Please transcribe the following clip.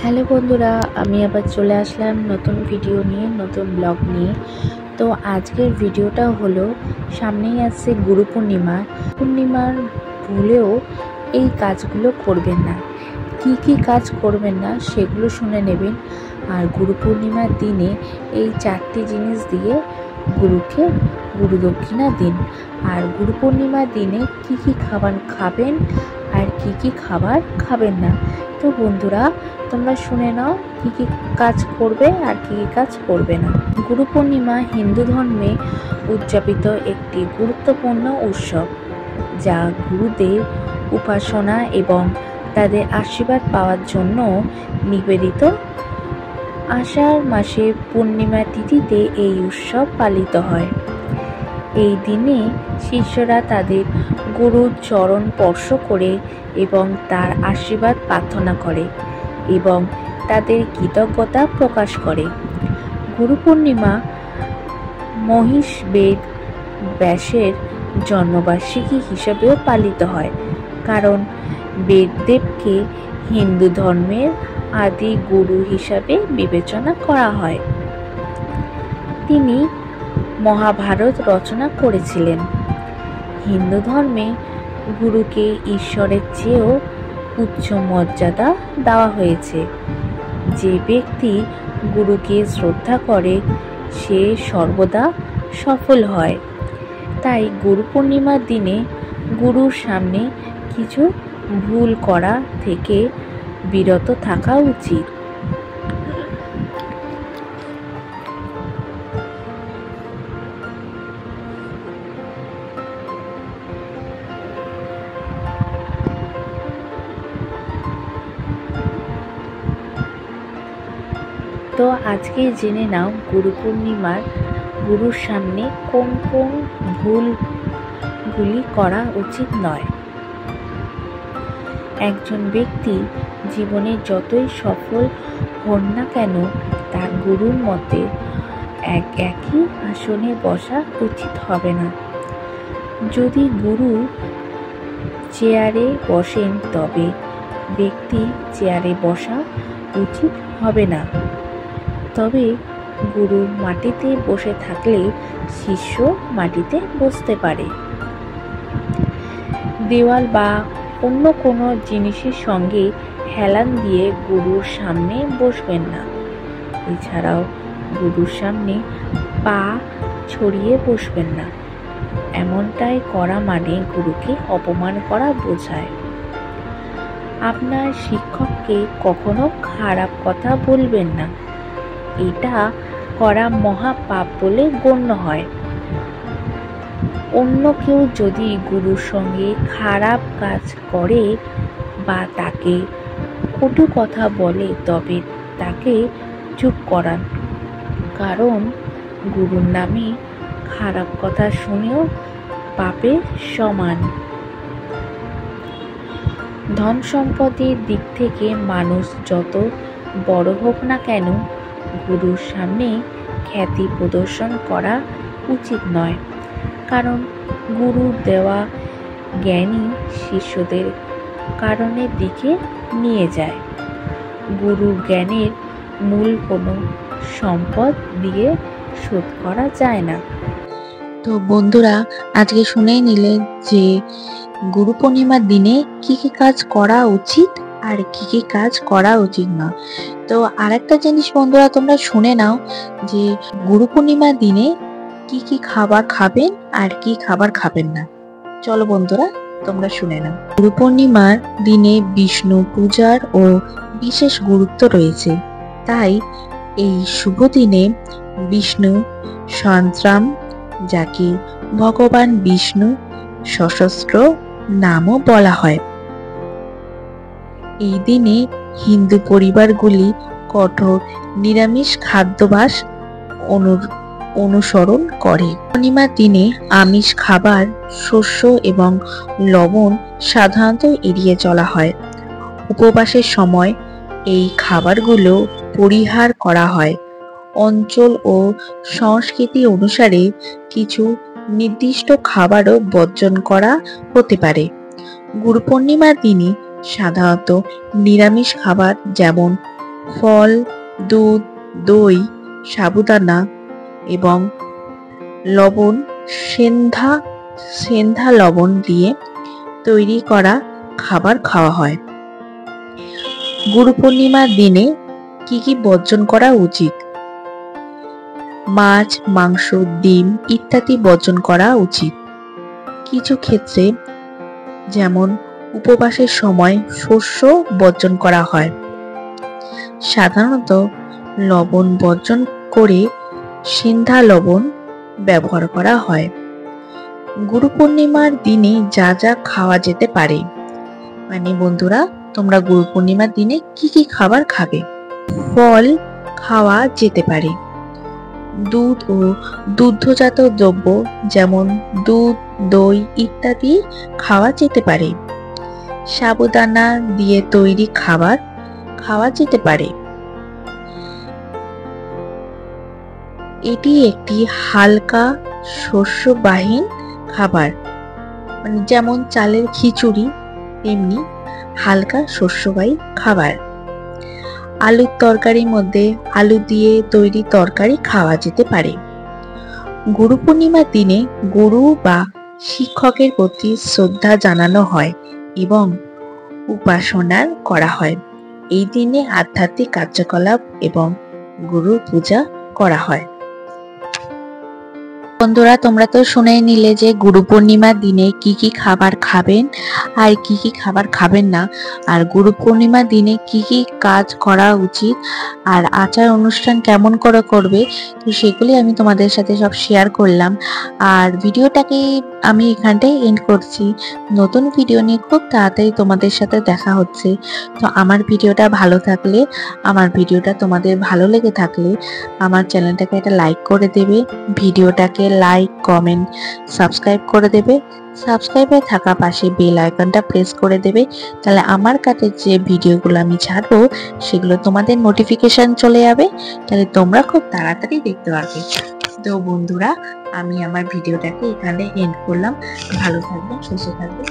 Hello বন্ধুরা, আমি আবার চলে আসলাম নতুন ভিডিও নিয়ে, নতুন ব্লগ নিয়ে। তো আজকের ভিডিওটা হলো, সামনেই আসছে গুরু পূর্ণিমার ভুলেও এই কাজগুলো করবেন না। কি কি কাজ করবেন না সেগুলো শুনে নেবেন। আর গুরু পূর্ণিমার দিনে এই 4টি জিনিস দিয়ে গুরুকে গুরু দক্ষিণা দিন। আর গুরু পূর্ণিমার দিনে কি কি খাবার খাবেন আর কি কি খাবার খাবেন না। তো বন্ধুরা, তোমরা শুনে নাও কি কি কাজ করবে আর কি কি কাজ করবে না। গুরু পূর্ণিমা হিন্দু ধর্মে উদযাপিত একটি গুরুত্বপূর্ণ উৎসব, যা গুরুদের উপাসনা এবং তাদের আশীর্বাদ পাওয়ার জন্য নিবেদিত। আষাঢ় মাসে পূর্ণিমা তিথিতে এই উৎসব পালিত হয়। এই দিনে শিষ্যরা তাদের গুরুর চরণ স্পর্শ করে এবং তার আশীর্বাদ প্রার্থনা করে এবং তাদের কৃতজ্ঞতা প্রকাশ করে। গুরু পূর্ণিমা মহিষ বেদ ব্যাসের জন্মবার্ষিকী হিসেবেও পালিত হয়, কারণ বেদদেবকে হিন্দু ধর্মের আদি গুরু হিসাবে বিবেচনা করা হয়। তিনি মহাভারত রচনা করেছিলেন। হিন্দু ধর্মে গুরুকে ঈশ্বরের চেয়েও উচ্চ মর্যাদা দেওয়া হয়েছে। যে ব্যক্তি গুরুকে শ্রদ্ধা করে সে সর্বদা সফল হয়। তাই গুরু পূর্ণিমার দিনে গুরুর সামনে কিছু ভুল করা থেকে বিরত থাকা উচিত। তো আজকে জেনে নাও গুরু পূর্ণিমার গুরুর সামনে কোন কোন ভুলগুলি করা উচিত নয়। একজন ব্যক্তি জীবনে যতই সফল হন না কেন, তার গুরুর মতে একই আসনে বসা উচিত হবে না। যদি গুরু চেয়ারে বসেন তবে ব্যক্তি চেয়ারে বসা উচিত হবে না। তবে গুরু মাটিতে বসে থাকলে শিষ্য মাটিতে বসতে পারে। দেওয়াল বা অন্য কোনো জিনিসের সঙ্গে হেলান দিয়ে গুরুর সামনে বসবেন না। এছাড়াও গুরুর সামনে পা ছড়িয়ে বসবেন না। এমনটাই করা মানে গুরুকে অপমান করা বোঝায়। আপনার শিক্ষককে কখনো খারাপ কথা বলবেন না। এটা করা মহাপাপ বলে গণ্য হয়। অন্য কেউ যদি গুরুর সঙ্গে খারাপ কাজ করে বা তাকে কটু কথা বলে তবে তাকে চুপ করান, কারণ গুরুর নামে খারাপ কথা শুনেও পাপের সমান। ধন সম্পদের দিক থেকে মানুষ যত বড় হোক না কেন, গুরুর সামনে খ্যাতি প্রদর্শন করা উচিত নয়, কারণ গুরুর দেওয়া জ্ঞানই শিষ্যদের কারণের দিকে নিয়ে যায়। গুরুর জ্ঞানের মূল কোনো সম্পদ দিয়ে শোধ করা যায় না। তো বন্ধুরা, আজকে শুনেই নিলেন যে গুরু পূর্ণিমার দিনে কি কি কাজ করা উচিত আর কি কি কাজ করা উচিত না। তো আরেকটা জিনিস বন্ধুরা, তোমরা শুনে নাও যে গুরু পূর্ণিমার দিনে কি কি খাবার খাবেন আর কি খাবার খাবেন না। চলো বন্ধুরা, তোমরা শুনে নাও। গুরু পূর্ণিমার দিনে বিষ্ণু পূজার ও বিশেষ গুরুত্ব রয়েছে। তাই এই শুভ দিনে বিষ্ণু সহস্রনাম, যাকে ভগবান বিষ্ণু সহস্র নামও বলা হয়, এই দিনে হিন্দু পরিবারগুলি কঠোর নিরামিষ খাদ্যাভ্যাস অনুসরণ করে। পূর্ণিমার দিনে আমিষ খাবার, শস্য এবং লবণ সাধারণত এড়িয়ে চলা হয়। উপবাসের সময় এই খাবারগুলো পরিহার করা হয়। অঞ্চল ও সংস্কৃতি অনুসারে কিছু নির্দিষ্ট খাবারও বর্জন করা হতে পারে। গুরু পূর্ণিমার দিনে সাধারণত নিরামিষ খাবার যেমন ফল, দুধ, দই, সাবুদানা এবং লবণ, সেন্ধা লবণ দিয়ে তৈরি করা খাবার খাওয়া হয়। গুরু পূর্ণিমার দিনে কি কি বর্জন করা উচিত? মাছ, মাংস, ডিম ইত্যাদি বর্জন করা উচিত। কিছু ক্ষেত্রে যেমন উপবাসের সময় শস্য বর্জন করা হয়। সাধারণত লবণ বর্জন করে সেন্ধা লবণ ব্যবহার করা হয়। গুরু পূর্ণিমার দিনে যা যা খাওয়া যেতে পারে, মানে বন্ধুরা তোমরা গুরু পূর্ণিমার দিনে কি কি খাবার খাবে? ফল খাওয়া যেতে পারে। দুধ ও দুগ্ধজাত দ্রব্য যেমন দুধ, দই ইত্যাদি খাওয়া যেতে পারে। সাবুদানা দিয়ে তৈরি খাবার খাওয়া যেতে পারে। এটি একটি হালকা শস্যবাহীন খাবার, মানে যেমন চালের খিচুড়ি তেমনি হালকা শস্যবাহী খাবার। আলুর তরকারির মধ্যে আলু দিয়ে তৈরি তরকারি খাওয়া যেতে পারে। গুরু পূর্ণিমার দিনে গুরু বা শিক্ষকের প্রতি শ্রদ্ধা জানানো হয় এবং উপাসনা করা হয়। এই দিনে আধ্যাত্মিক কার্যকলাপ এবং গুরু পূজা করা হয়। বন্ধুরা তোমরা তো শুনেই নিলে যে গুরু পূর্ণিমার দিনে কি কি খাবার খাবেন আর কি কি খাবার খাবেন না, আর গুরু পূর্ণিমার দিনে কি কি কাজ করা উচিত আর আচার অনুষ্ঠান কেমন করে করবে, তো সেগুলি আমি তোমাদের সাথে সব শেয়ার করলাম। আর ভিডিওটাকে আমি এখানটাই এন্ড করছি। নতুন ভিডিও নিয়ে খুব তাড়াতাড়ি তোমাদের সাথে দেখা হচ্ছে। তো আমার ভিডিওটা ভালো থাকলে, আমার ভিডিওটা তোমাদের ভালো লেগে থাকলে আমার চ্যানেলটাকে একটা লাইক করে দেবে, ভিডিওটাকে লাইক, কমেন্ট, সাবস্ক্রাইব করে দেবে। সাবস্ক্রাইবে থাকা পাশে বেল আইকনটা প্রেস করে দেবে, তাহলে আমার কাছে যে ভিডিওগুলো আমি ছাড়বো সেগুলো তোমাদের নোটিফিকেশন চলে যাবে, তাহলে তোমরা খুব তাড়াতাড়ি দেখতে পারবে। তো বন্ধুরা আমি আমার ভিডিওটাকে এখানে এন্ড করলাম। ভালো থাকবে, সুস্থ থাকবে।